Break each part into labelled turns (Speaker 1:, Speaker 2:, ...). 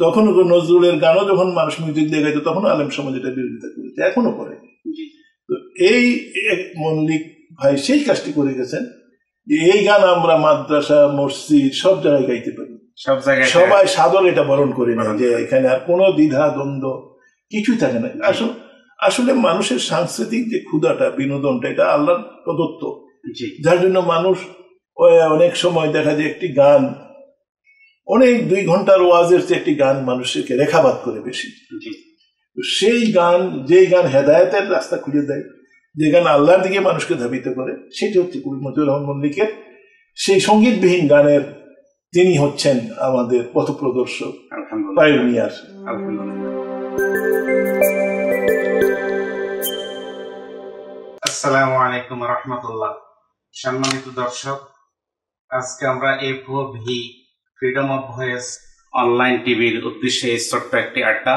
Speaker 1: তখনও নজরুলের গানও যখন মানুষ মিউজিক দিয়ে গাইতো তখন আলেম সমাজ এটা বিরোধিতা করেছে, এখনো করে। তো এই মল্লিক ভাই সেই কাজটি করে গেছেন যে এই গান আমরা মাদ্রাসা মসজিদ সব জায়গায় গাইতে পারি,
Speaker 2: সব জায়গায়
Speaker 1: সবাই সাদর এটা বরণ করে নেয় যে এখানে আর কোনো দ্বিধা দ্বন্দ্ব কিছুই থাকে না। আসলে মানুষের সাংস্কৃতিক যে ক্ষুধাটা, বিনোদনটা, এটা আল্লাহর প্রদত্ত, যার জন্য মানুষ অনেক সময় দেখা যায় একটি গান অনেক 2 ঘন্টার ওয়াজের চেয়ে একটি গান মানুষকে রেখাপাত করে বেশি। সেই গান, যেই গান হেদায়েতের রাস্তা খুলে দেয়, যে গান আল্লাহর দিকে মানুষকে ধাবিত করে, সেটি হচ্ছে কবি মতিউর রহমান মল্লিকের সেই সঙ্গীতবিহীন গানের তিনি হচ্ছেন আমাদের পথপ্রদর্শক, পায়োনিয়ার।
Speaker 2: আসসালামু আলাইকুম রাহমাতুল্লাহ। সম্মানিত দর্শক, আজকে আমরা এফওভি ফ্রিডম অফ ভয়েস অনলাইন টিভির উদ্দেশ্যে এই ছোট্ট একটি আড্ডা,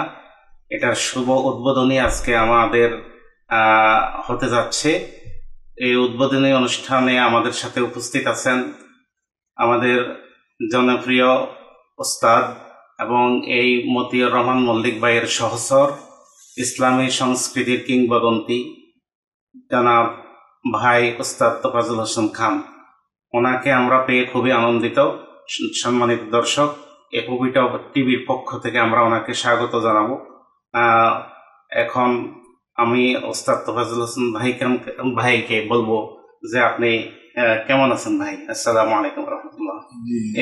Speaker 2: এটার শুভ উদ্বোধনী আজকে আমাদের হতে যাচ্ছে। এই উদ্বোধনী অনুষ্ঠানে আমাদের সাথে উপস্থিত আছেন আমাদের জনপ্রিয় ওস্তাদ এবং এই মতিউর রহমান মল্লিক ভাইয়ের সহচর, ইসলামী সংস্কৃতির কিংবদন্তি জনাব ভাই ওস্তাদ তোফাজ্জল হোসেন খান। ওনাকে আমরা পেয়ে খুবই আনন্দিত। সম্মানিত দর্শক, এফওভি টিভির পক্ষ থেকে আমরা ওনাকে স্বাগত জানাবো। এখন আমি ওস্তাদ তোফাজ্জল হোসেন ভাইকে বলবো যে আপনি কেমন আছেন ভাই? আসসালামু আলাইকুম রহমতুল্লাহ।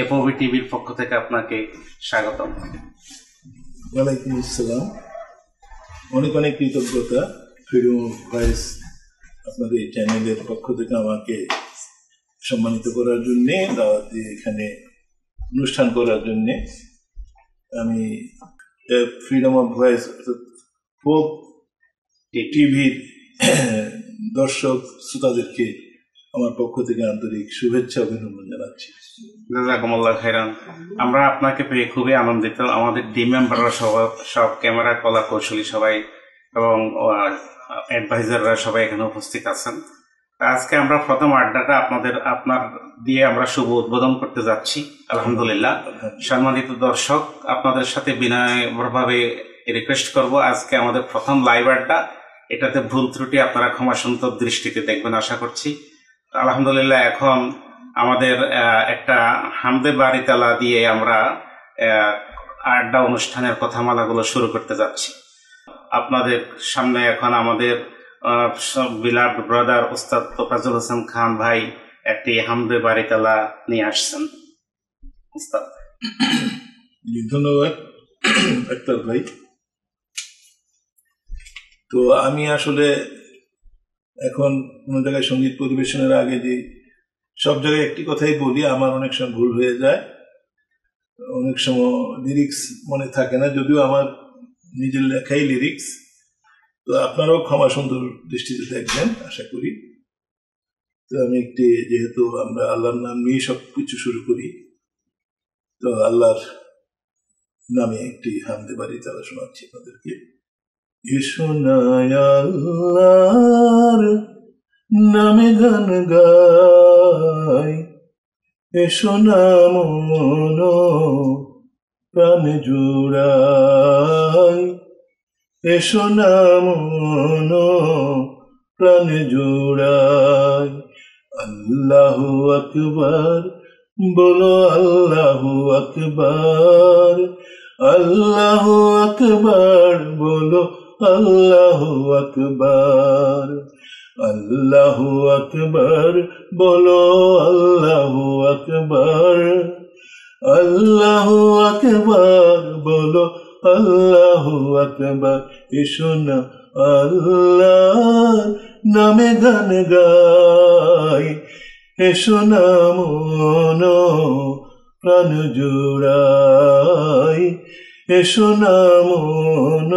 Speaker 2: এফওভি টিভির পক্ষ থেকে আপনাকে স্বাগত।
Speaker 1: ওয়ালাইকুম আসসালাম। অনেক অনেক কৃতজ্ঞতা ফ্রিডম অফ ভয়েস আপনাদের এই চ্যানেলের পক্ষ থেকে আমাকে সম্মানিত করার জন্যে, দাওয়াত দিয়ে এখানে অনুষ্ঠান করার জন্যে। আমি ফ্রিডম অফ ভয়েস টিভির দর্শক শ্রোতাদেরকে আমার পক্ষ থেকে আন্তরিক শুভেচ্ছা অভিনন্দন জানাচ্ছি।
Speaker 2: জাযাকুমুল্লাহ খাইরান। আমরা আপনাকে পেয়ে খুবই আনন্দিত। আমাদের টিম মেম্বাররা সব ক্যামেরা কলা কৌশলী সবাই এবং অ্যাডভাইজাররা সবাই এখানে উপস্থিত আছেন। আজকে আমরা প্রথম আড্ডাটা আপনার দিয়ে আমরা শুভ উদ্বোধন করতে যাচ্ছি। আলহামদুলিল্লাহ। সম্মানিত দর্শক, আপনাদের সাথে বিনয়ভাবে রিকোয়েস্ট করব, আজকে আমাদের প্রথম লাইভ আড্ডা, এটাতে ভুল ত্রুটি আপনারা ক্ষমাসুন্দর দৃষ্টিতে দেখবেন আশা করছি। আলহামদুলিল্লাহ, এখন আমাদের একটা হামদে বাড়ি তালা দিয়ে আমরা আড্ডা অনুষ্ঠানের কথামালাগুলো শুরু করতে যাচ্ছি। আপনাদের সামনে এখন আমাদের বিলাভ ব্রাদার ওস্তাদ তোফাজ্জল হোসেন খান ভাই একটি হামদে বাড়ি তালা নিয়ে আসছেন। ওস্তাদ।
Speaker 1: ধন্যবাদ আক্তার ভাই। তো আমি আসলে এখন কোনো জায়গায় সঙ্গীত পরিবেশনের আগে যে সব জায়গায় একটি কথাই বলি, আমার অনেক সময় ভুল হয়ে যায়, অনেক সময় লিরিক্স মনে থাকে না, যদিও আমার নিজের লেখাই লিরিক্স। তো আপনারাও ক্ষমা সুন্দর দৃষ্টিতে দেখবেন আশা করি। তো আমি যেহেতু আমরা আল্লাহর নাম নিয়ে সব কিছু শুরু করি, তো আল্লাহর নামে একটি হামদে বাড়ি তালা শোনাচ্ছি আপনাদেরকে। আল্লাহর নামে গান গাই, এসো না মন প্রাণ জুড়াই, এসো না মন প্রাণ জুড়াই। আল্লাহু আকবার বলো, আল্লাহু আকবার, আল্লাহু আকবার বলো, আল্লাহু আকবার, আল্লাহু আকবার বলো, আল্লাহু আকবার, আল্লাহু আকবার বলো, আল্লাহু আকবার। এসো না আল্লাহ নামে গান গাই, এসো না মন প্রাণ জুড়াই, এসো না মন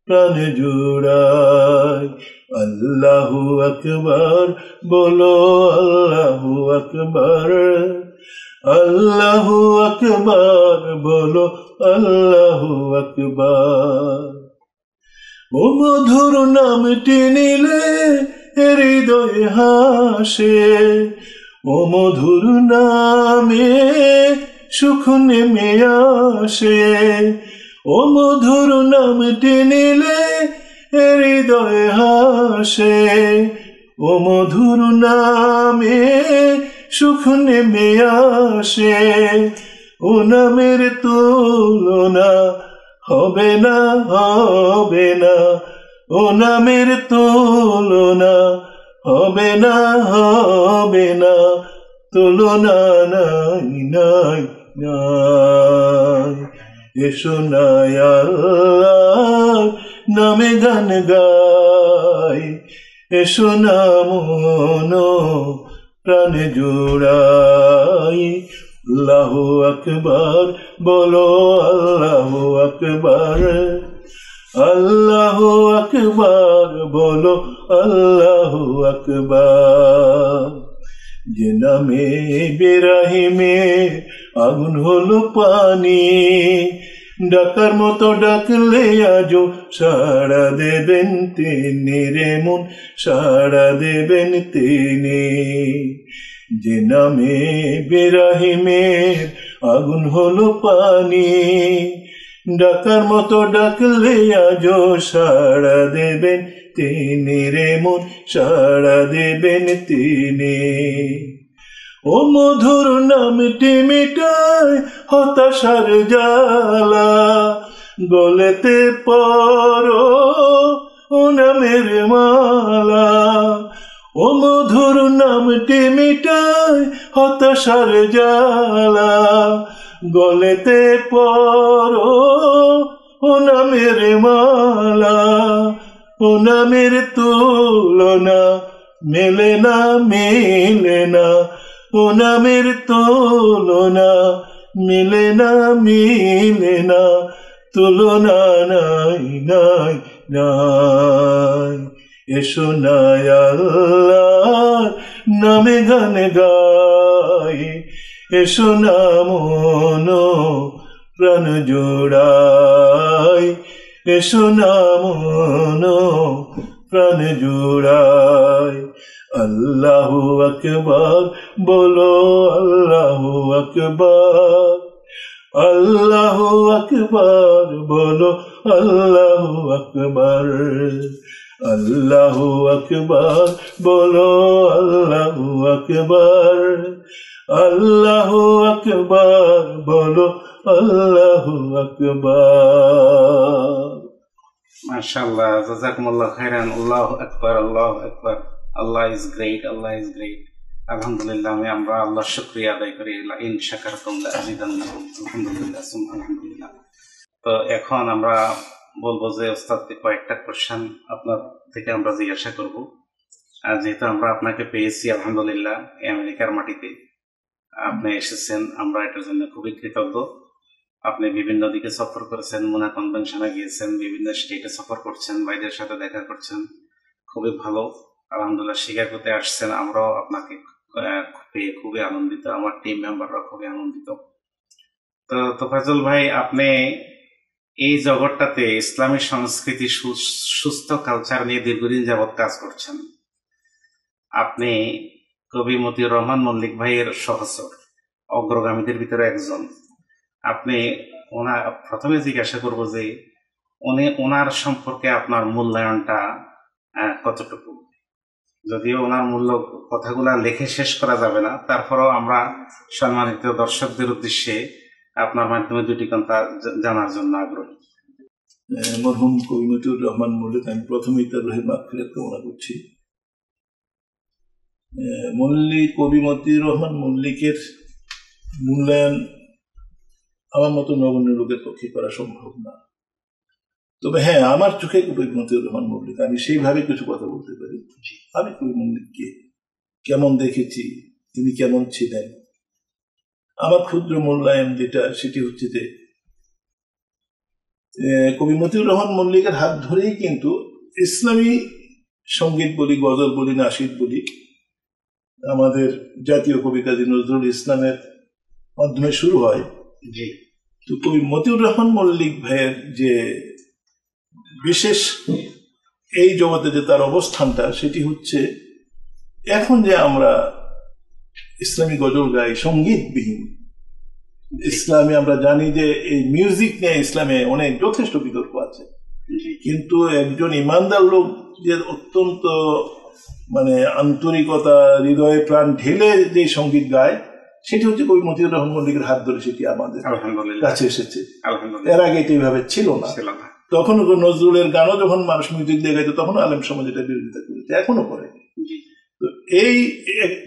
Speaker 1: প্রাণ জুড়াই। আল্লাহু আকবার বলো, আল্লাহু আকবার, আল্লাহু আকবার বলো, আল্লাহু আকবার। ও মধুর নামটি নিলে হৃদয়ে হাসে, ও মধুর নামে সুখ নেমে আসে। ও মধুর নামটি নিলে হৃদয়ে হাসে। ও মধুর নামে সুখ নেমে আসে। ও নামের তুলনা হবে না, হবে না। ও নামের তুলনা হবে না, হবে না। তুলনা নাই, নাই, নাই। এসো না আল্লাহ নামে গান গাই। এসো না মন প্রাণে জোড়াই। আল্লাহু আকবার বলো, আল্লাহু আকবার। আল্লাহু আকবার বলো, আল্লাহু আকবার। যে নামে ইব্রাহিমে আগুন হলো পানি, ডাকার মতো ডাকলে আজও সাড়া দেবেন তিনি রে মন, সাড়া দেবেন তিনি। যে নামে ইব্রাহিমের আগুন হলো পানি, ডাকার মতো ডাকলে আজও সাড়া দেবেন তিনি রে মন, সাড়া দেবেন তিনি। ও মধুর নামটি মিটায় হতাশার জ্বালা, গলেতে পরো ও নামের মালা। ও মধুর নামটি মিটায় হতাশার জ্বালা, গলেতে পরো ও নামের মালা। ও নামের তুলনা মেলে না, মেলে না। ও নামের তুলনা মিলে না, মিলে না। তুলনা নাই, নাই, নাই। এসো না আল্লাহ নামে গান গাই। এসো না মন প্রাণ জোড়াই। এসো না মন প্রাণ জোড়াই। আল্লাহু আকবার বলো, আল্লাহু আকবার। আল্লাহু আকবার বলো, আল্লাহু আকবার। আল্লাহু আকবার বলো, আল্লাহু আকবার। আল্লাহু আকবার বলো, আল্লাহু আকবার।
Speaker 2: মাশাআল্লাহ, জাযাকুমুল্লাহ খাইরান। আল্লাহু আকবার, আল্লাহু আকবার। Allah is great, Allah is great. আলহামদুলিল্লাহ, আমরা আল্লাহর শুকরিয়া আদায় করি। ইন শাকারতুম লাযিদান্নাকুম। আলহামদুলিল্লাহ, আলহামদুলিল্লাহ। তো এখন আমরা বলবো যে ওস্তাদকে কয়েকটা কোশ্চেন আপনার থেকে আমরা জিজ্ঞাসা করব। আর যেহেতু আমরা আপনাকে পেয়েছি আলহামদুলিল্লাহ আমেরিকার মাটিতে আপনি এসেছেন, আমরা এটার জন্য খুবই কৃতজ্ঞ। আপনি বিভিন্ন দিকে সফর করেছেন, মুনা কনভেনশনে গিয়েছেন, বিভিন্ন স্টেটে সফর করছেন, ভাইদের সাথে দেখা করছেন, খুবই ভালো। আলহামদুলিল্লাহ স্বীকার করতে আসছেন, আমরাও আপনাকে পেয়ে খুবই আনন্দিত, আমার টিম মেম্বাররা খুবই আনন্দিত। তো তোফাজ্জল ভাই, আপনি এই জগৎটাতে ইসলামী সংস্কৃতি, সুস্থ কালচার নিয়ে দীর্ঘদিন যাবৎ কাজ করছেন। আপনি কবি মতিউর রহমান মল্লিক ভাইয়ের সহচর, অগ্রগামীদের ভিতরে একজন। আপনি প্রথমে জিজ্ঞাসা করব যে ওনার সম্পর্কে আপনার মূল্যায়নটা কতটুকু? যদিও ওনার মূল্য কথাগুলা লিখে শেষ করা যাবে না, তারপরেও আমরা সম্মানিত দর্শকদের উদ্দেশ্যে আপনার মাধ্যমে দুটি কথা জানার জন্য আগ্রহী।
Speaker 1: মরহুম কবি মতিউর রহমান মল্লিক, আমি প্রথমেই তার রহিম মাগফিরাত কামনা করছি। কবি মতিউর রহমান মল্লিকের মূল্যায়ন আমার মতো নগণ্য লোকের পক্ষে করা সম্ভব না। তবে হ্যাঁ, আমার চোখে কবি মতিউর রহমান মল্লিক, আমি সেইভাবে কিছু কথা বলতে পারি। আমি কবি মল্লিককে কেমন দেখেছি, তিনি কেমন ছিলেন, আমার ক্ষুদ্র মূল্যায়ন যেটা, সেটি হচ্ছে যে কবি মতিউর রহমান মল্লিকের হাত ধরেই কিন্তু ইসলামী সঙ্গীত বলি, গজল বলি, নাশিদ বলি, আমাদের জাতীয় কবি কাজী নজরুল ইসলামের মাধ্যমে শুরু হয়। তো কবি মতিউর রহমান মল্লিক ভাইয়ের যে বিশেষ এই জগতে যে তার অবস্থানটা, সেটি হচ্ছে এখন যে আমরা ইসলামী গজল গাই সঙ্গীতবিহীন, ইসলামে আমরা জানি যে এই মিউজিক নিয়ে ইসলামে অনেক যথেষ্ট বিতর্ক আছে, কিন্তু একজন ইমানদার লোক যে অত্যন্ত মানে আন্তরিকতা হৃদয়ে প্রাণ ঢেলে যে সঙ্গীত গায় সেটি হচ্ছে কবি মতিউর রহমান মল্লিকের হাত ধরে সেটি আমাদের কাছে এসেছে। এর আগে এটা এইভাবে ছিল না। তখন নজরুলের গানও যখন মানুষ মিউজিক দিয়ে গাইতো তখন আলেম সমাজ এটা বিরোধিতা করেছে, এখনো করে। তো এই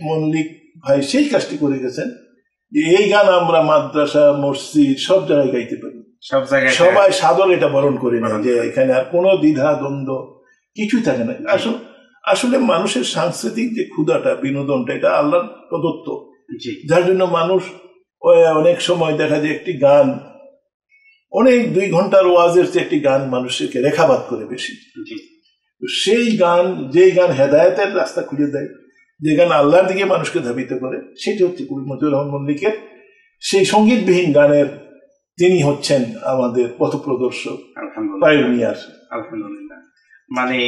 Speaker 1: মল্লিক ভাই সেই কাজটি করে গেছেন যে এই গান আমরা মাদ্রাসা মসজিদ সব জায়গায় গাইতে পারি, সবাই সাদর এটা বরণ করে নেয় যে এখানে আর কোনো দ্বিধা দ্বন্দ্ব কিছুই থাকে না। আসলে মানুষের সাংস্কৃতিক যে ক্ষুধাটা বিনোদনটা এটা আল্লাহর প্রদত্ত, যার জন্য মানুষ অনেক সময় দেখা যায় একটি গান অনেক 2 ঘন্টার ওয়াজের চেয়ে একটি গান মানুষকে রেখাপাত করে বেশি। সেই গান যেই গান হেদায়েতের রাস্তা খুঁজে দেয়, যে গান আল্লাহর দিকে মানুষকে ধাবিত করে, সেটি হচ্ছে কবি মতিউর রহমান মল্লিকের সেই সঙ্গীতবিহীন গানের তিনি হচ্ছেন আমাদের পথপ্রদর্শক, পায়োনিয়ার।
Speaker 2: আলহামদুলিল্লাহ, মানে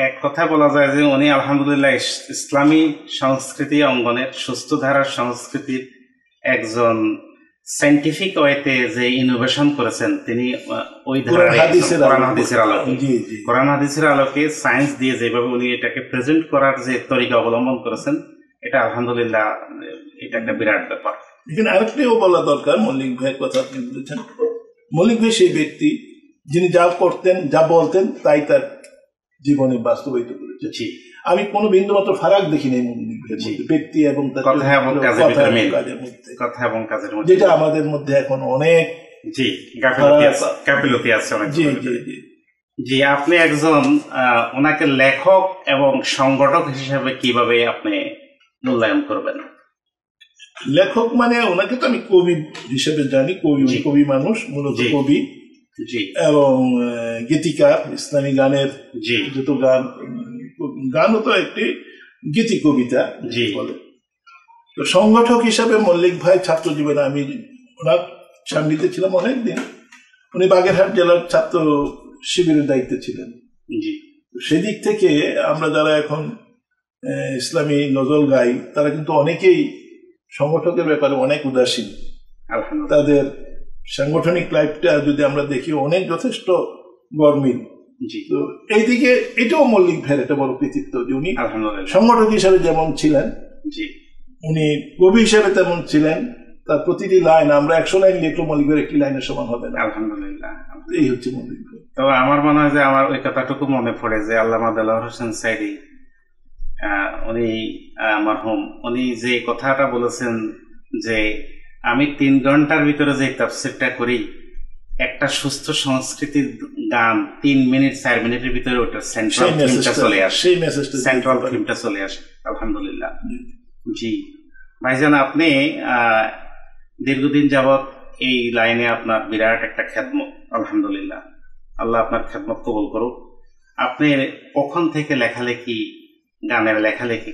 Speaker 2: এক কথা বলা যায় যে উনি আলহামদুলিল্লাহ ইসলামী সংস্কৃতি অঙ্গনের সুস্থ ধারার সংস্কৃতির একজন সাইন্টিফিক ওয়েতে যে ইনোভেশন করেছেন তিনি ওই ধারার কোরআন হাদিসের আলোকে সায়েন্স দিয়ে যেভাবে উনি এটাকে প্রেজেন্ট করার যে তরিকা অবলম্বন করেছেন এটা আলহামদুলিল্লাহ এটা একটা বিরাট ব্যাপার।
Speaker 1: এখানে আরেকটাও বলা দরকার, মল্লিক ভাইয়ের কথা আপনি বলেছেন, মল্লিক ভাই সেই ব্যক্তি যিনি যা করতেন যা বলতেন তাই তার জীবনে বাস্তবায়িত করেছে। আমি কোনো বিন্দু মাত্র ফারাক দেখি নাই মল্লিক ভাইয়ের মধ্যে, ব্যক্তি এবং
Speaker 2: কথা এবং কাজের মধ্যে,
Speaker 1: যেটা আমাদের মধ্যে এখন অনেক
Speaker 2: গাফিলতি আছে। জি, আপনি একজন ওনাকে লেখক এবং সংগঠক হিসেবে কিভাবে আপনি মূল্যায়ন করবেন?
Speaker 1: লেখক মানে ওনাকে তো আমি কবি হিসেবে জানি, কবি মানুষ, মূলত কবি এবং গীতিকার, ইসলামী গানের যত গানও তো একটি গীতি কবিতা বলে। তো সংগঠক হিসাবে মল্লিক ভাই ছাত্র জীবনে আমি ওনার সান্নিধ্যে ছিলাম অনেকদিন। উনি বাগেরহাট জেলার ছাত্র শিবিরের দায়িত্বে ছিলেন। সেদিক থেকে আমরা যারা এখন ইসলামী নজল গাই তারা কিন্তু অনেকেই সংগঠকের ব্যাপারে অনেক উদাসীন। তাদের সাংগঠনিক লাইফটা যদি আমরা দেখি অনেক যথেষ্ট গরমিল। তো এইদিকে এটাও মল্লিক ভাইয়ের একটা বড় কৃতিত্ব যে উনি সংগঠক হিসাবে যেমন ছিলেন, উনি কবি হিসাবে তেমন ছিলেন। তার প্রতিটি লাইন আমরা 100 লাইন লিখলো মল্লিক ভাইয়ের একটি লাইনের সমান হবে না।
Speaker 2: আলহামদুলিল্লাহ,
Speaker 1: এই হচ্ছে মল্লিক ভাই।
Speaker 2: তো আমার মনে হয় যে আমার ওই কথাটুকু মনে পড়ে যে আল্লামা দেলোয়ার হোসেন সাইদি উনি মারহুম, উনি যে কথাটা বলেছেন যে আমি 3 ঘন্টার ভিতরে যে তাফসীরটা করি, একটা সুস্থ সংস্কৃতির গান 3 মিনিট 4 মিনিটের ভিতরে ওটার সেন্ট্রাল থিমটা চলে আসে। আলহামদুলিল্লাহ। জি ভাইজান, আপনি দীর্ঘদিন যাবৎ এই লাইনে আপনার বিরাট একটা খেদমত, আলহামদুলিল্লাহ, আল্লাহ আপনার খেদমত কবুল করুক। আপনি কখন থেকে গানের লেখালেখি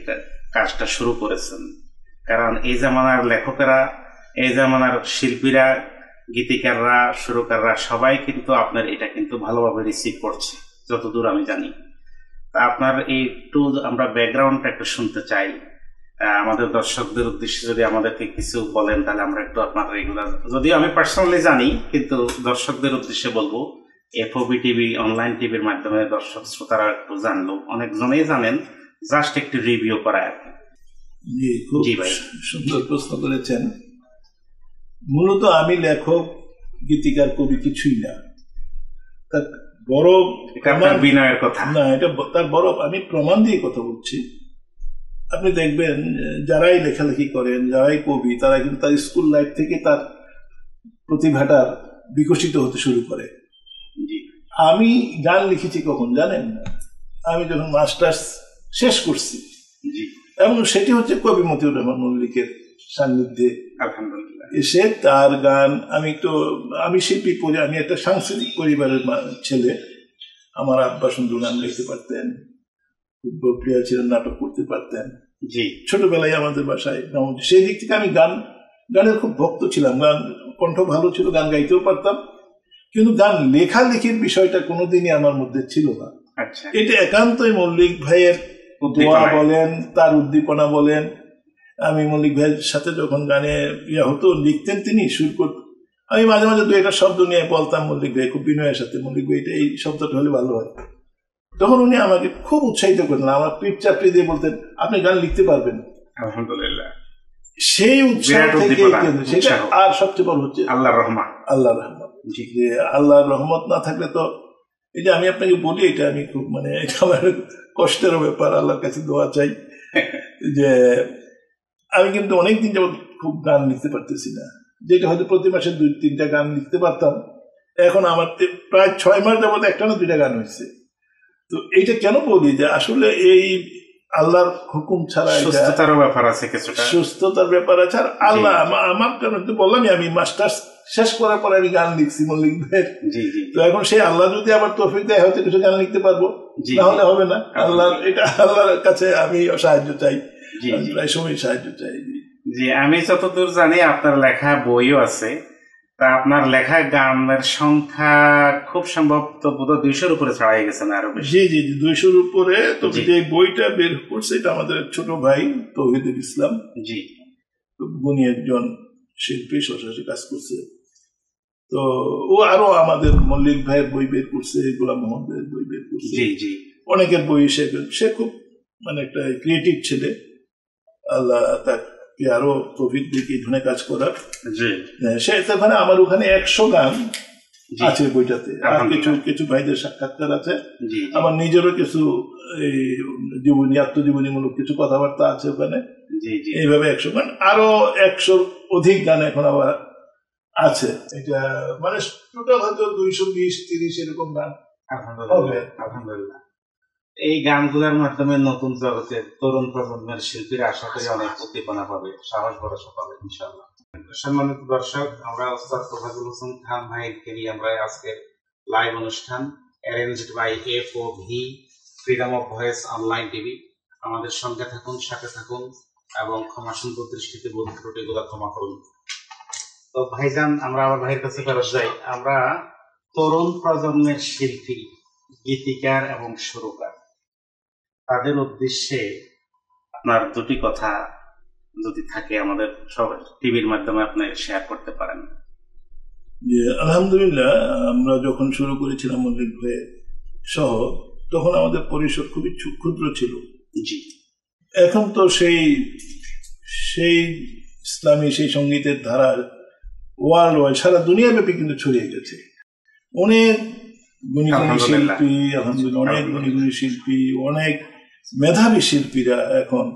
Speaker 2: কাজটা শুরু করেছেন? কারণ এই জামানার লেখকেরা, এই জামানার শিল্পীরা, গীতিকাররা, সুরকাররা সবাই কিন্তু আপনার এটা কিন্তু ভালোভাবে রিসিভ করছে যতদূর আমি জানি। তা আপনার একটু আমরা ব্যাকগ্রাউন্ডটা একটু শুনতে চাই। আমাদের দর্শকদের উদ্দেশ্যে যদি আমাদেরকে কিছু বলেন তাহলে আমরা একটু আপনার রেগুলার, যদিও আমি পার্সোনালি জানি কিন্তু দর্শকদের উদ্দেশ্যে বলবো, এফওবি টিভি অনলাইন টিভির মাধ্যমে দর্শক শ্রোতারা একটু জানলো, অনেকজনেই জানেন, জাস্ট একটু রিভিউ করা আর কি।
Speaker 1: জি ভাই, সুন্দর প্রশ্ন করেছেন। মূলত আমি লেখক, গীতিকার, কবি কিছুই না। তার বড়
Speaker 2: বিনয়ের কথা
Speaker 1: না, এটা তার বড় আমি প্রমাণ দিয়ে কথা বলছি। আপনি দেখবেন যারাই লেখালেখি করেন, যারাই কবি, তারা কিন্তু তার স্কুল লাইফ থেকে তার প্রতিভাটা বিকশিত হতে শুরু করে। আমি গান লিখেছি কখন জানেন? আমি যখন মাস্টার্স শেষ করছি, এবং সেটি হচ্ছে কবি মতিউর রহমান মল্লিকের সান্নিধ্যে এসে তার গান। আমি শিল্পী, আমি একটা সাংস্কৃতিক পরিবারের ছেলে। আমার আব্বা সুন্দর গান লিখতে পারতেন, ফুটবল প্লেয়ার ছিলেন, নাটক করতে পারতেন। ছোটবেলায় আমাদের বাসায় সেই দিক থেকে আমি গানের খুব ভক্ত ছিলাম। গান কণ্ঠ ভালো ছিল, গান গাইতেও পারতাম, কিন্তু গান লেখালেখির বিষয়টা কোনোদিনই আমার মধ্যে ছিল না। এটা একান্তই মল্লিক ভাইয়ের দোয়া বলেন, তার উদ্দীপনা বলেন, আমি মল্লিক ভাইয়ের সাথে যখন গানে ইয়া হতো, লিখতেন তিনি, সুর করতেন, আমি মাঝে মাঝে দু একটা শব্দ নিয়ে বলতাম মল্লিক ভাই, খুব বিনয়ের সাথে, মল্লিক ভাই এটা এই শব্দটা হলে ভালো হয়। তখন উনি আমাকে খুব উৎসাহিত করতেন, আমার পিঠ চাপড়ি দিয়ে বলতেন আপনি গান লিখতে পারবেন।
Speaker 2: আলহামদুলিল্লাহ।
Speaker 1: সেই উৎসাহ থেকে সেটা, আর সবচেয়ে বড় হচ্ছে
Speaker 2: আল্লাহর রহমত।
Speaker 1: আল্লাহর রহমত, যে আল্লাহর রহমত না থাকলে তো, এই যে আমি আপনাকে বলি, এটা আমি খুব মানে এটা আমার কষ্টের ব্যাপার, আল্লাহর কাছে দোয়া চাই যে আমি কিন্তু অনেকদিন যাবত খুব গান লিখতে পারতেছি না, যেটা হয়তো প্রতি মাসে 2-3টা গান লিখতে পারতাম, এখন আমার প্রায় 6 মাস যাবত একটা না 2টা গান হয়েছে। তো এইটা কেন বলি, যে আসলে এই আল্লাহর হুকুম ছাড়া
Speaker 2: সুস্থতার ব্যাপার আছে, কিছুটা
Speaker 1: সুস্থতার ব্যাপার আছে। আর আল্লাহ আমার কারণ তো বললামই, আমি মাস্টার্স শেষ করার পরে আমি গান লিখছি মল্লিক ভাইয়ের। তো এখন সেই আল্লাহ যদি আবার তৌফিক দেয় হয়তো কিছু গান লিখতে পারবো, নাহলে হবে না। আল্লাহ, এটা আল্লাহর কাছে আমি সাহায্য চাই, প্রায় সময় সাহায্য চাই।
Speaker 2: জি, আমি যতদূর জানি আপনার লেখা বইও আছে, তা আপনার লেখা গানের সংখ্যা খুব সম্ভবত বোধহয় 200-র উপরে ছাড়াই গেছে না আরো বেশি?
Speaker 1: জি জি, 200-র উপরে। তবে যে বইটা বের করছে এটা আমাদের ছোট ভাই তৌহিদুল ইসলাম,
Speaker 2: জি,
Speaker 1: উনি একজন শিল্পী, সরাসরি কাজ করছে। তো ও আরো আমাদের মল্লিক ভাইয়ের বই বের করছে, গোলাম মোহাম্মদের বই বের করছে,
Speaker 2: জি জি,
Speaker 1: অনেকের বই। সে খুব মানে একটা ক্রিয়েটিভ ছেলে, আল্লাহ তাকে আরো তৌফিক দিয়ে এই ধরনের কাজ করার। সে ওখানে, আমার ওখানে 100 গান আছে বইটাতে, আর কিছু কিছু ভাইদের সাক্ষাৎকার আছে, আমার নিজেরও কিছু এই জীবনী, আত্মজীবনীমূলক কিছু কথাবার্তা আছে ওখানে। এইভাবে 100 গান, আরো 100-র অধিক গান এখন আবার আছে। এটা মানে টোটাল হয়তো 220-30 এরকম গান হবে।
Speaker 2: আলহামদুলিল্লাহ। এই গানগুলোর মাধ্যমে নতুন জগতের তরুণ প্রজন্মের শিল্পীরা আশা করি অনেক উদ্দীপনা পাবে, সাহস ভরসা পাবে ইনশাআল্লাহ। সম্মানিত দর্শক, আমরা ওস্তাদ তোফাজ্জল হোসেন খান ভাইকে নিয়ে আমরা আজকের লাইভ অনুষ্ঠান arranged by FOV freedom of voice online TV. আমাদের সঙ্গে থাকুন, সাথে থাকুন, এবং ক্ষমাসুন্দর দৃষ্টিতে ভুল ত্রুটিগুলো ক্ষমা করুন। তো ভাইজান, আমরা আবার ভাইয়ের কাছে ফেরত যাই। আমরা তরুণ প্রজন্মের শিল্পী, গীতিকার এবং সুরকার, তাদের উদ্দেশ্যে আপনার 2টি কথা যদি থাকে আমাদের সব টিভির মাধ্যমে আপনি শেয়ার করতে পারেন।
Speaker 1: আলহামদুলিল্লাহ, আমরা যখন শুরু করেছিলাম মল্লিক ভাই সহ, তখন আমাদের পরিসর খুবই ক্ষুদ্র ছিল।
Speaker 2: জি,
Speaker 1: এখন তো সেই ইসলামী সেই সঙ্গীতের ধারা ওয়ার্ল্ড ওয়াইড, সারা দুনিয়াব্যাপী কিন্তু ছড়িয়ে গেছে। অনেক গুণী গুণী শিল্পী, আলহামদুলিল্লাহ, অনেক গুণী গুণী শিল্পী, অনেক মেধাবী শিল্পীরা এখন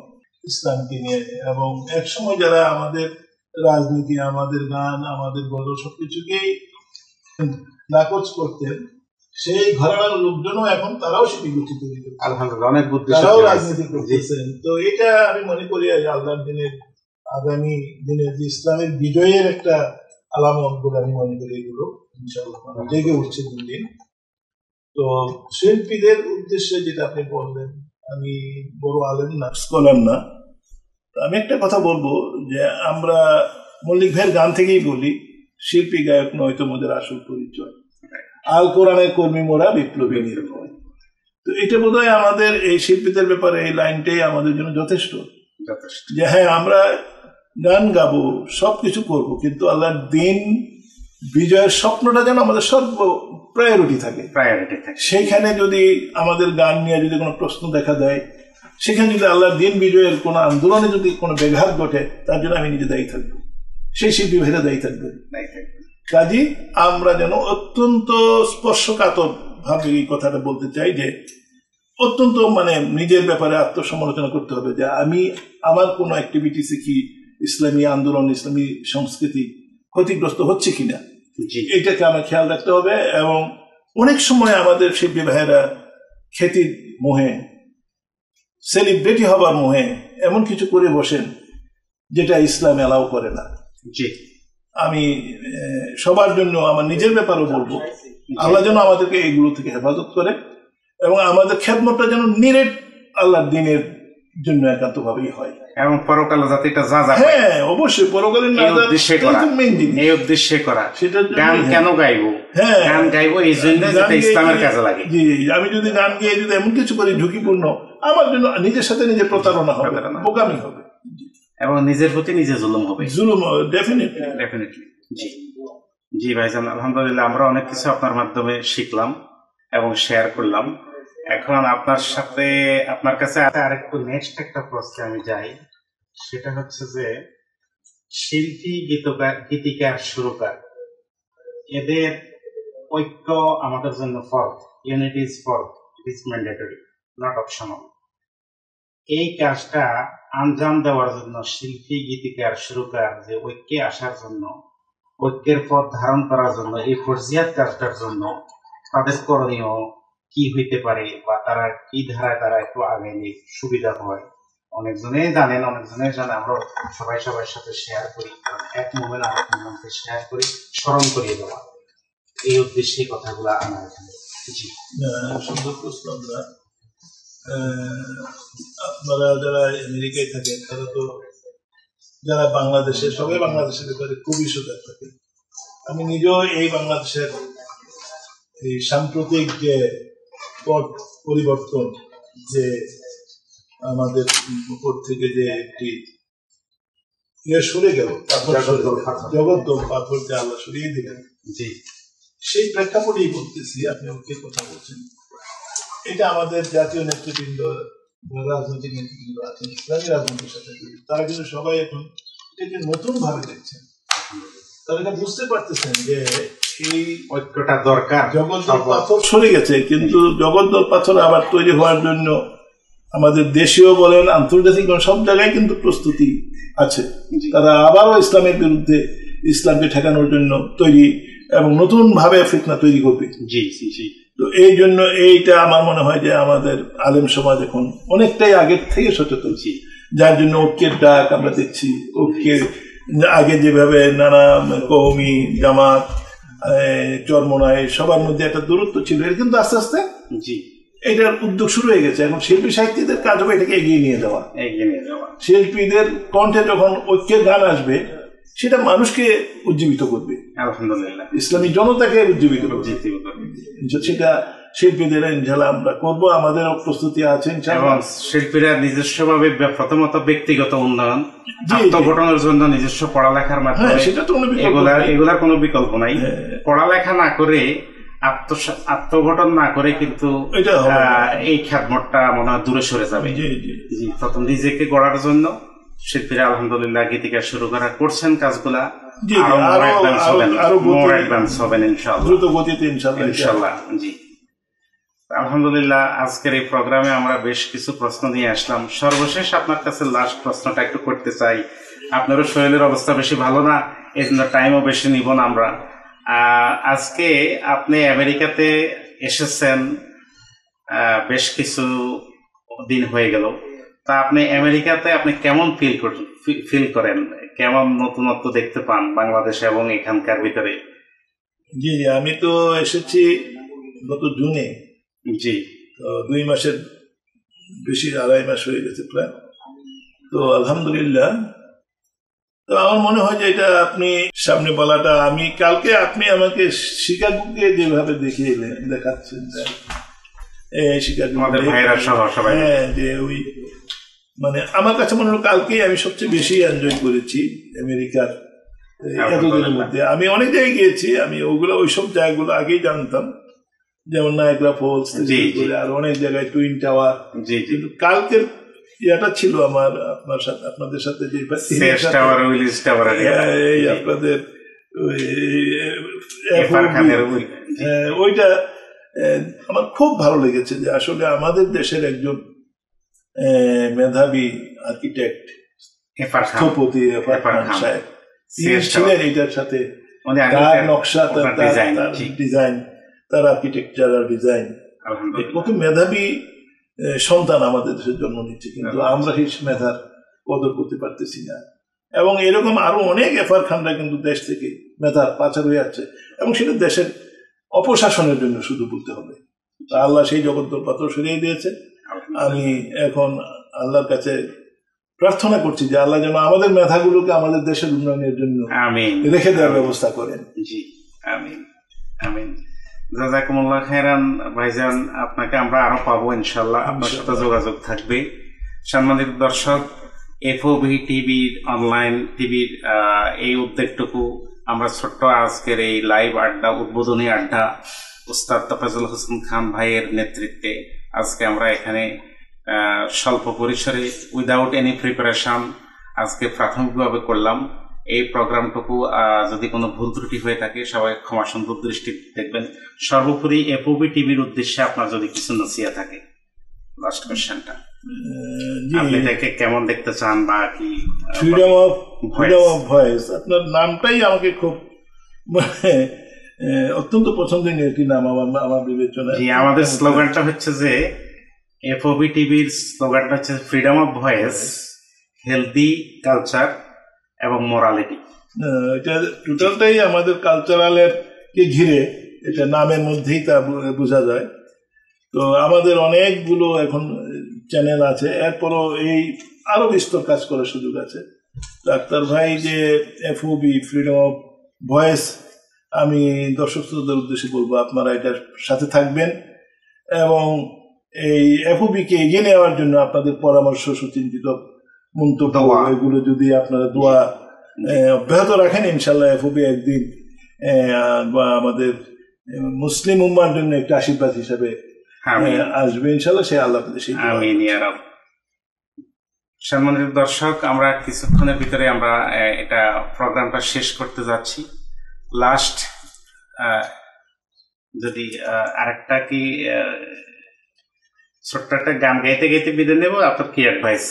Speaker 1: ইসলামকে নিয়ে, এবং একসময় যারা আমাদের রাজনীতি, আমাদের গান, আমাদের গল্প সবকিছুকেই নাকচ করতেন, সেই ঘরানার লোকজনও এখন তারাও সেটি গঠিত দিতে,
Speaker 2: আলহামদুলিল্লাহ, অনেক বুদ্ধি,
Speaker 1: তারাও রাজনীতি করতেছেন। তো এটা আমি মনে করি আল্লাহর দিনের, আগামী দিনের যে ইসলামের বিজয়ের একটা আলামত বলে আমি মনে করি। এগুলো ইনশাআল্লাহ জেগে উঠছে দিন দিন। তো শিল্পীদের উদ্দেশ্যে যেটা আপনি বললেন, আমি বড় আলেম না, স্কলার না, আমি একটা কথা বলবো যে আমরা মল্লিক ভাইয়ের গান থেকেই বলি, শিল্পী গায়ক নয়তো মোদের আসল পরিচয়, আল কোরআনের কর্মী মোরা বিপ্লবী নির্ভয়। তো এটা বোধহয় আমাদের এই শিল্পীদের ব্যাপারে এই লাইনটাই আমাদের জন্য যথেষ্ট, যে হ্যাঁ আমরা গান গাবো, সবকিছু করবো, কিন্তু আল্লাহর দিন বিজয়ের স্বপ্নটা যেন আমাদের সর্ব প্রায়োরিটি থাকে। সেইখানে যদি আমাদের গান নিয়ে যদি কোনো প্রশ্ন দেখা দেয়, সেখানে যদি আল্লাহর দিন বিজয়ের কোনো আন্দোলনে যদি কোনো ব্যাঘাত ঘটে, তার জন্য আমি নিজে দায়ী থাকবো, সেই শিল্পী ভাইরা দায়ী থাকবে। কাজী আমরা যেন অত্যন্ত স্পর্শকাতর ভাবে এই কথাটা বলতে চাই, যে অত্যন্ত মানে নিজের ব্যাপারে আত্মসমালোচনা করতে হবে, যে আমি আমার কোনো অ্যাক্টিভিটিসে কি ইসলামী আন্দোলন, ইসলামী সংস্কৃতি ক্ষতিগ্রস্ত হচ্ছে কিনা, এটাকে আমার খেয়াল রাখতে হবে। এবং অনেক সময় আমাদের শিল্পী ভাইয়েরা খ্যাতির মোহে, সেলিব্রিটি হবার মোহে এমন কিছু করে বসেন যেটা ইসলাম এলাও করে না। আমি সবার জন্য, আমার নিজের ব্যাপারেও বলবো, আল্লাহ যেন আমাদেরকে এইগুলো থেকে হেফাজত করে, এবং আমাদের খেদমতটা যেন নিরেট আল্লাহর দিনের জন্য একান্ত ভাবেই হয়,
Speaker 2: এবং পরকালে যাতে এটা যা যা,
Speaker 1: হ্যাঁ অবশ্যই পরকালীন
Speaker 2: এই উদ্দেশ্যে করা। সেটা গান কেন গাইবো? হ্যাঁ, গান গাইবো এই জন্য যাতে ইসলামের কাজে লাগে।
Speaker 1: জি, আমি যদি গান গিয়ে যদি এমন কিছু করি ঝুঁকিপূর্ণ, আমার জন্য নিজের সাথে নিজে প্রতারণা হবে, বোকামি হবে।
Speaker 2: এবং নিজের প্রতি নিজে জুলুম হবে।
Speaker 1: জুলুম ডেফিনেটলি।
Speaker 2: জি জি ভাইজান, আলহামদুলিল্লাহ আমরা অনেক কিছু আপনার মাধ্যমে শিখলাম এবং শেয়ার করলাম। এখন আপনার কাছে আরেকটু নেক্সট একটা প্রশ্নে আমি যাই, সেটা হচ্ছে যে শিল্পী, গীতিকার, সুরকার এদের ঐক্য আমাদের জন্য ফরজ। ইউনিটি ইজ ফরজ, it is mandatory, not optional. এই কাজটা আঞ্জাম দেওয়ার জন্য শিল্পী, গীতিকার, সুরকার যে ঐক্যে আসার জন্য, ঐক্যের পথ ধারণ করার জন্য, এই ফরজিয়াত কাজটার জন্য তাদের করণীয় কি হইতে পারে, বা তারা কি ধারায় তারা একটু আগাইলে সুবিধা হয়? অনেকজনেই জানেন, অনেকজনেই জানে, আমরা সবাই সবার সাথে শেয়ার করি, এক মোমেন্ট আরেক মোমেন্টকে শেয়ার করি, স্মরণ করিয়ে দেওয়া, এই উদ্দেশ্যে কথাগুলো আনা এখানে। জি,
Speaker 1: সুন্দর প্রশ্ন। আপনারা যারা আমেরিকায় থাকেন, তারা তো যারা বাংলাদেশে, সবাই বাংলাদেশের ব্যাপারে খুবই সজাগ থাকে। আমি নিজেও এই বাংলাদেশের এই সাম্প্রতিক যে পট পরিবর্তন, যে আমাদের উপর থেকে যে একটি সরে গেল, জগদ্দল পাথরকে আল্লাহ সরিয়ে দিলেন, সেই প্রেক্ষাপটেই বলতেছি। আপনি ওকে কথা বলছেন, এটা আমাদের জাতীয় নেতৃবৃন্দ, রাজনৈতিক নেতৃবৃন্দ আছেন, ইসলামী রাজনীতির সাথে তারা কিন্তু সবাই এখন এটাকে নতুন ভাবে দেখছেন। তারা এটা বুঝতে পারতেছেন যে এই
Speaker 2: ঐক্যটা দরকার।
Speaker 1: জগদ্দল পাথর সরে গেছে, কিন্তু জগদ্দল পাথর আবার তৈরি হওয়ার জন্য আমাদের দেশীয় বলেন, আন্তর্জাতিক সব জায়গায় কিন্তু প্রস্তুতি আছে। তারা আবারও ইসলামের বিরুদ্ধে, ইসলামকে ঠেকানোর জন্য তৈরি, এবং নতুন ভাবে ফিতনা তৈরি করবে।
Speaker 2: জি জি জি।
Speaker 1: তো এই জন্য এইটা আমার মনে হয় যে আমাদের আলেম সমাজ এখন অনেকটাই আগের থেকে সচেতন, যার জন্য ঐক্যের ডাক আমরা দেখছি। ঐক্যের আগে যেভাবে নানা কওমি, জামাত, চরমনায় সবার মধ্যে একটা দূরত্ব ছিল, এর কিন্তু আস্তে আস্তে এটার উদ্যোগ শুরু হয়ে গেছে। এখন শিল্পী সাহিত্যিকদের কাজ হবে এটাকে এগিয়ে নিয়ে যাওয়া। শিল্পীদের কণ্ঠে যখন ঐক্যের গান আসবে, সেটা মানুষকে উজ্জীবিত করবে,
Speaker 2: আলহামদুলিল্লাহ
Speaker 1: ইসলামী জনতাকে উজ্জীবিত করবে। সেটা শিল্পীদের ইনশাআল্লাহ আমরা করবো, আমাদের প্রস্তুতি আছে।
Speaker 2: এবং শিল্পীরা নিজস্বভাবে প্রথমত ব্যক্তিগত উন্নয়ন, আত্মগঠনের জন্য নিজস্ব পড়ালেখার মাধ্যমে,
Speaker 1: সেটা তো
Speaker 2: এগুলার কোনো বিকল্প নাই। পড়ালেখা না করে, আত্মগঠন না করে কিন্তু এই খ্যাতমতটা মনে হয় দূরে সরে যাবে। প্রথম নিজেকে গড়ার জন্য শিল্পীরা আলহামদুলিল্লাহ গীতিকার শুরু করা করছেন, কাজগুলা আরো মোর অ্যাডভান্স হবেন ইনশাআল্লাহ,
Speaker 1: দ্রুত গতিতে
Speaker 2: ইনশাআল্লাহ। জি, আলহামদুলিল্লাহ আজকের এই প্রোগ্রামে আমরা বেশ কিছু প্রশ্ন নিয়ে আসলাম। সর্বশেষ আপনার কাছে লাস্ট প্রশ্নটা একটু করতে চাই। আপনারও শরীরের অবস্থা বেশি ভালো না, এই জন্য টাইমও বেশি নিব না আমরা। আজকে আপনি আমেরিকাতে এসেছেন, বেশ কিছু দিন হয়ে গেল। তা আপনি আমেরিকাতে আপনি কেমন ফিল করেন, কেমন নতুনত্ব দেখতে পান বাংলাদেশে এবং এখানকার ভিতরে?
Speaker 1: জি, আমি তো এসেছি গত জুনে।
Speaker 2: জি,
Speaker 1: তো 2 মাসের বেশি, 2.5 মাস হয়ে গেছে প্রায়। তো আলহামদুলিল্লাহ, তো আমার মনে হয় যে এটা আপনি সামনে বলাটা, আমি কালকে আপনি আমাকে শিকাগোকে যেভাবে দেখাচ্ছেন, শিকাগো, হ্যাঁ, যে ওই মানে আমার কাছে মনে হলো কালকেই আমি সবচেয়ে বেশি এনজয় করেছি আমেরিকার এতদিনের মধ্যে। আমি অনেক জায়গায় গিয়েছি, আমি ওইসব জায়গাগুলো আগেই জানতাম, যেমন নায়াগ্রা ফলস, আর অনেক জায়গায় টুইন টাওয়ার। কিন্তু কালকের এটা ছিল আমার আপনাদের সাথে যে আপনাদের ওইটা আমার খুব ভালো লেগেছে, যে আসলে আমাদের দেশের একজন মেধাবী আর্কিটেক্ট, স্থপতি এফআর খান সাহেব, তিনি ছিলেন এটার সাথে, তার নকশা, তার ডিজাইন, তার আর্কিটেকচারাল ডিজাইন, কত মেধাবী সন্তান আমাদের দেশের জন্ম নিচ্ছে, কিন্তু আমরা সেই মেধার কদর করতে পারতেছি না। এবং এরকম আরো অনেক এফআর খানরা কিন্তু দেশ থেকে মেধার পাচার হয়ে যাচ্ছে, এবং সেটা দেশের অপশাসনের জন্য শুধু বলতে হবে। আল্লাহ সেই জগদ্দল পাথর সরিয়ে দিয়েছে। আমি এখন আল্লাহর কাছে প্রার্থনা করছি যে আল্লাহ যেন আমাদের মেধাগুলোকে আমাদের দেশের উন্নয়নের জন্য রেখে দেওয়ার ব্যবস্থা করেন।
Speaker 2: জি, আমিন আমিন। জাযাকুমুল্লাহ খায়রান ভাইজান, আপনাকে আমরা আরো পাবো ইনশাআল্লাহ, আপনার সাথে যোগাযোগ থাকবে। সম্মানিত দর্শক, এফওভি টিভির অনলাইন টিভির এই উদ্যোগটুকু আমরা ছোট্ট আজকের এই লাইভ আড্ডা, উদ্বোধনী আড্ডা উস্তাদ তোফাজ্জল হোসেন খান ভাইয়ের নেতৃত্বে আজকে আমরা এখানে স্বল্প পরিসরে উইদাউট এনি প্রিপারেশন আজকে প্রাথমিকভাবে করলাম। এই প্রোগ্রামটুকু যদি কোনো ভুল ত্রুটি হয়ে থাকে সবাই ক্ষমা সুন্দর দৃষ্টি দেখবেন। সর্বোপরি এফওভি টিভির উদ্দেশ্যে আপনার যদি কিছু নসিহত থাকে, লাস্ট কোশ্চেনটা আপনি এটাকে কেমন দেখতে চান বা কি?
Speaker 1: ফ্রিডম অফ ভয়েস, আপনার নামটাই আমাকে খুব অত্যন্ত পছন্দনীয় একটি নাম আমার বিবেচনায়।
Speaker 2: আমাদের স্লোগানটা হচ্ছে যে এফওভি টিভির স্লোগানটা হচ্ছে freedom of voice, healthy culture এবং মোরালিটি।
Speaker 1: এটা টোটালটাই আমাদের কালচারালের কে ঘিরে, এটা নামের মধ্যেই তা বোঝা যায়। তো আমাদের অনেকগুলো এখন চ্যানেল আছে, এরপরও এই আরো বিস্তর কাজ করার সুযোগ আছে। ডাক্তার ভাই যে এফওভি ফ্রিডম অফ ভয়েস, আমি দর্শক শ্রোতাদের উদ্দেশ্যে বলবো আপনারা এটার সাথে থাকবেন এবং এই এফওভি কে এগিয়ে নেওয়ার জন্য আপনাদের পরামর্শ, সুচিন্তিত মন্তব্য, এগুলো যদি আপনারা দোয়া অব্যাহত রাখেন, ইনশাল্লাহ এফওভি একদিন বা আমাদের মুসলিম উম্মার জন্য একটা আশীর্বাদ হিসাবে আসবে ইনশাল্লাহ। সে আল্লাহ
Speaker 2: সম্মানিত দর্শক, আমরা কিছুক্ষণের ভিতরে আমরা এটা প্রোগ্রামটা শেষ করতে যাচ্ছি। লাস্ট যদি আরেকটা কি ছোট্ট একটা গান গাইতে গাইতে বিদায় নেবো, আপনার কি অ্যাডভাইস?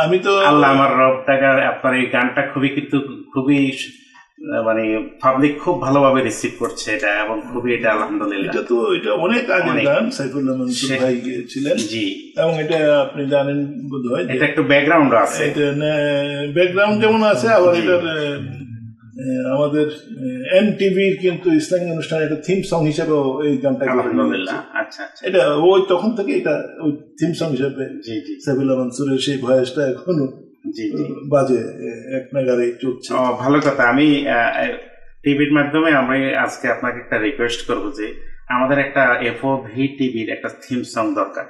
Speaker 1: আমি তো
Speaker 2: আল্লাহ আমার রব টাকা, আপনার এই গানটা খুবই মানে পাবলিক খুব ভালোভাবে রিসিভ করছে এটা, এবং খুবই এটা আলহামদুলিল্লাহ।
Speaker 1: এটা অনেক আগের গান, সাইফুল্লাহ মনসুর ভাই গিয়েছিলেন।
Speaker 2: জি,
Speaker 1: এবং এটা আপনি জানেন বোধহয়,
Speaker 2: এটা একটু ব্যাকগ্রাউন্ড আছে,
Speaker 1: এটা ব্যাকগ্রাউন্ড যেমন আছে, আবার এটার আমাদের এনটিভির কিন্তু ইসলামিক অনুষ্ঠানে একটা থিম সং হিসেবে এই গানটা
Speaker 2: আলহামদুলিল্লাহ। আচ্ছা,
Speaker 1: এটা ওই তখন থেকে এটা ওই থিম সং হিসেবে সাইফুল্লাহ মনসুরের সেই ভয়েসটা এখনো বাজে, এক নাগারে চলছে।
Speaker 2: ভালো কথা। আমি টিভির মাধ্যমে আমি আজকে আপনাকে একটা রিকোয়েস্ট করবো যে আমাদের একটা এফওভি টিভির একটা থিম সং দরকার।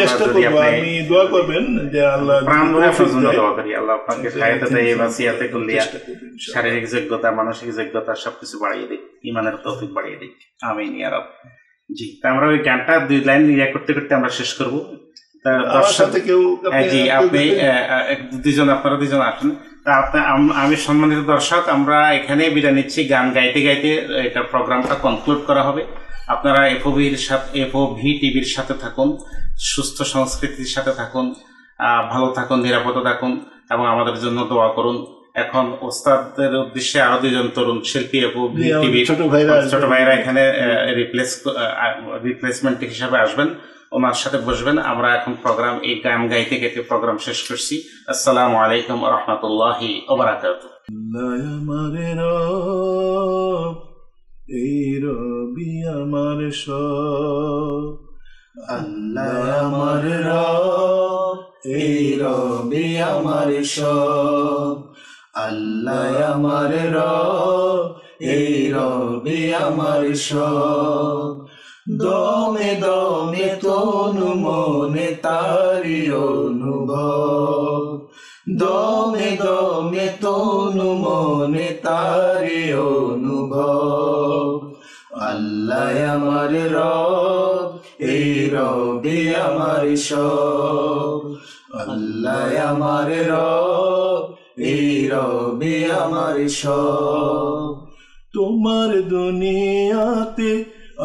Speaker 1: চেষ্টা করবো, আমি দোয়া করবেন যে আল্লাহ
Speaker 2: প্রাণ ধরে আপনার জন্য দোয়া করি, আল্লাহ আপনাকে শারীরিক যোগ্যতা, মানসিক যোগ্যতা সবকিছু বাড়িয়ে দিক, ইমানের তৌফিক বাড়িয়ে দিক, আমিন ইয়া রাব। জি, আমরা ওই গানটা 2 লাইন ইয়া করতে করতে আমরা শেষ করবো। জি, আপনি আপনারা দুজন আসেন। আমি সম্মানিত দর্শক, আমরা এখানে বিদায় নিচ্ছি। গান গাইতে গাইতে এটা প্রোগ্রামটা কনক্লুড করা হবে। আপনারা এফওভি টিভির সাথে থাকুন, সুস্থ সংস্কৃতির সাথে থাকুন, ভালো থাকুন, নিরাপদে থাকুন এবং আমাদের জন্য দোয়া করুন। এখন ওস্তাদের উদ্দেশ্যে আরো 2জন তরুণ শিল্পী এফওভি টিভির ছোট ভাইরা এখানে রিপ্লেসমেন্ট হিসাবে আসবেন, ওনার সাথে বসবেন। আমরা এখন প্রোগ্রাম এই গান গাইতে গাইতে প্রোগ্রাম শেষ করছি। আসসালামু আলাইকুম ওয়া রাহমাতুল্লাহি ওয়া বারাকাতুহু।
Speaker 1: এই রবি আমার সব, আল্লাহ আমার রব, এই রবি আমার সব, আল্লাহ আমার রব, এই রবি আমার সব। দমে দমে তনু মনে তারি অনুভব, দমে দমে তনু মনে তারি অনুভব। আল্লাহ আমার রব, এই রবি আমার সব, আল্লাহ আমার রব, এই রবি আমার সব। তোমার দুনিয়াতে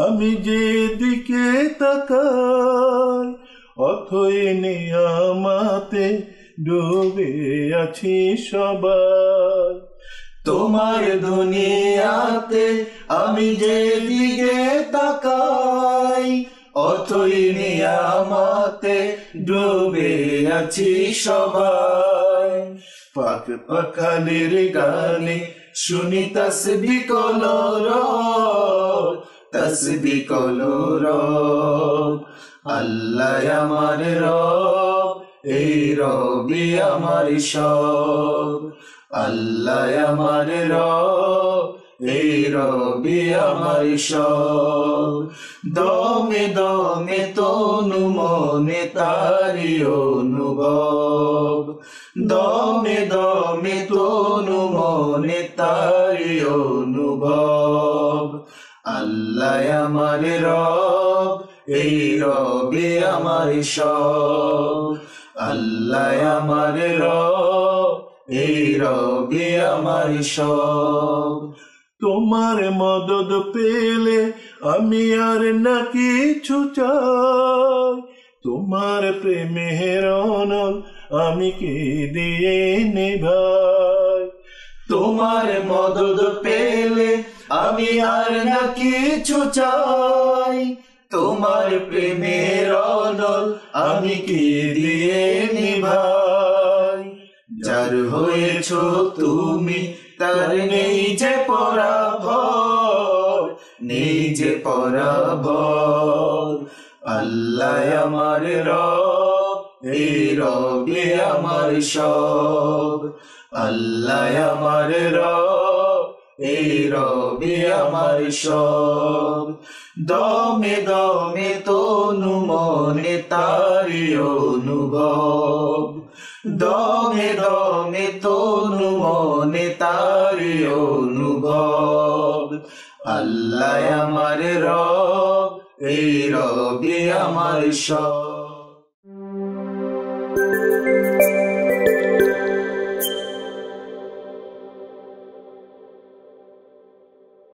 Speaker 1: আমি যেদিকে তাকাই, অথই নিয়ামতে ডুবে আছি সবাই। তোমার দুনিয়াতে আমি যেদিকে তাকাই, অথই নিয়ামতে ডুবে আছি সবাই। পাক পাখালির গানে শুনি তাসবিহ কলরব, তাসবিহ কলরব। আল্লাহ আমার রব, এই রবি আমার সব, আল্লাহ আমার রব,
Speaker 3: এই রবি আমার সব। দমে দমে তনু মনে তারি অনুভব, দমে দমে তনু মনে তারি অনুভব। আল্লাহ আমার রব, এই রবি আমার সব। আল্লাহ আমার রব, এই রবি আমার সব।
Speaker 1: তোমার মদদ পেলে আমি আর না কিছু চাই, তোমার প্রেমের অনল আমি কে দিয়ে নিভাই।
Speaker 3: তোমার মদদ পেলে আমি আর না কিছু চাই, তোমার প্রেমের অনল আমি কি দিয়ে নিভাই। যার হয়েছ তুমি তার নেই যে পরাভব, নেই যে পরাভব। আল্লাহ আমার রব, এই রবি আমার সব। আল্লাহ আমার রব, এই রবি আমার সব। দমে দমে তনু মনে তারি অনুভব, দমে দমে তনু মনে তারি অনুভব। আল্লাহ আমার রব, এই রবি আমার সব।